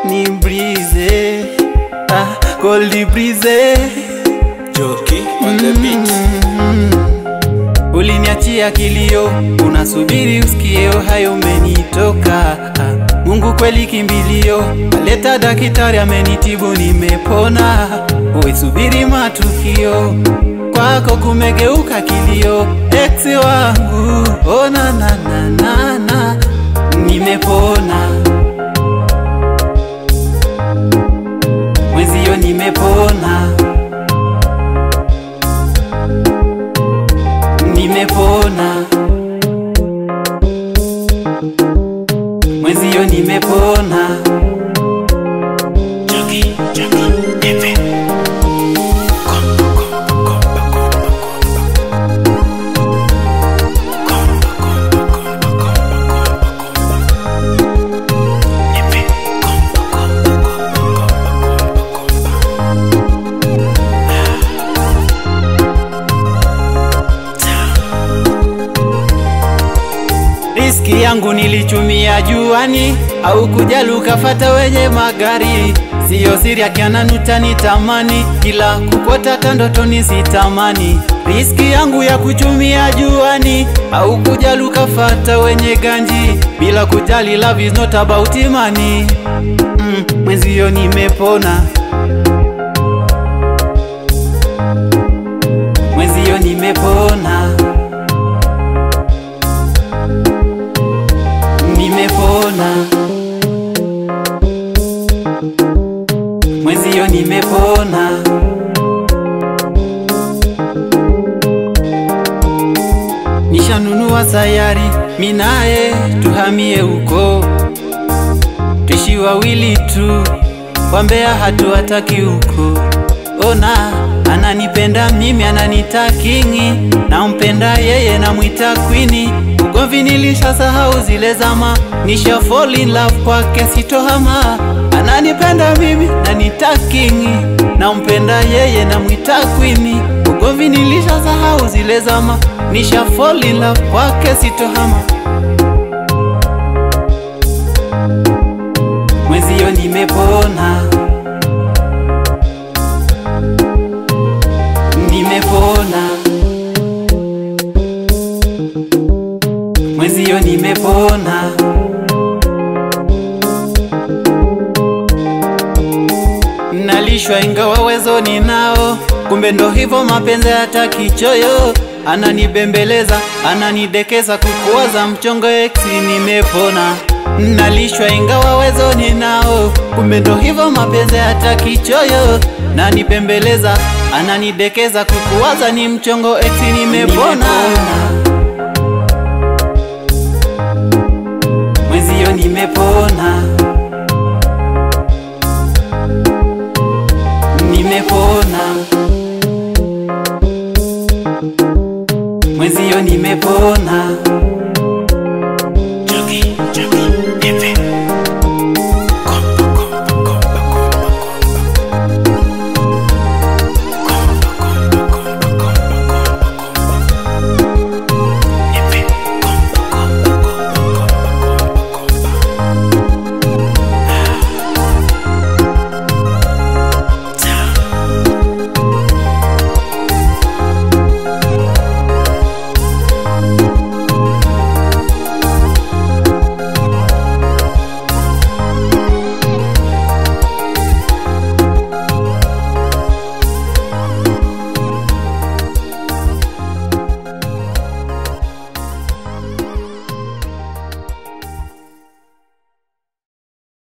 Ni breeze, cold breeze. Joki on the beat. Uliniachia kilio, unasubiri usikie hayo umenitoka. Mungu kweli kimbilio, aleta daktari amenitibu nimepona. Wewe subiri matukio, kwako kumegeuka kilio. Ex wangu, ona na na na na, nimepona. Mwezio nimepona. Nimepona. Mwezio nimepona. Joki, Efe. Riski yangu nilichumia juani, au kujali ukafata wenye magari. Sio siri akiananuta nitamani, kila kukota tandoto nisitamani. Riski yangu ya kuchumia juani, au kujali ukafata wenye ganji. Bila kujali love is not about money. Mwezio nimepona. Mwezio nimepona. Nimepona. Mwezio nimepona. Nishanunua sayari, minae tuhamie uko. Tuishi wawili tu, wambea hatuwataki uko. Ona, ananipenda mimi ananitakingi, nampenda yeye namwita queeni. Ugomvi nilishasahau zile zama, nisha fall in love kwake sitohama. Ananipenda mimi nanitakingi, nampenda yeye namwita queeni. Ugomvi nilishasahau zile zama, nisha fall in love kwake sitohama. Mwezio nimepona. Nimepona. Mwezio nimepona. Nalishwa ingawa wezo ninao, kumbe ndo hivyo mapenzi hata kichoyo. Ananibembeleza, ananidekeza, kukuwaza mchongo ex nimepona. Nalishwa ingawa wezo ninao, kumbe ndo hivyo mapenzi hata kichoyo. Nanibembeleza, ananidekeza, kukuwaza ni mchongo ex nimepona. Mwezio nimepona. Nimepona. Mwezio nimepona.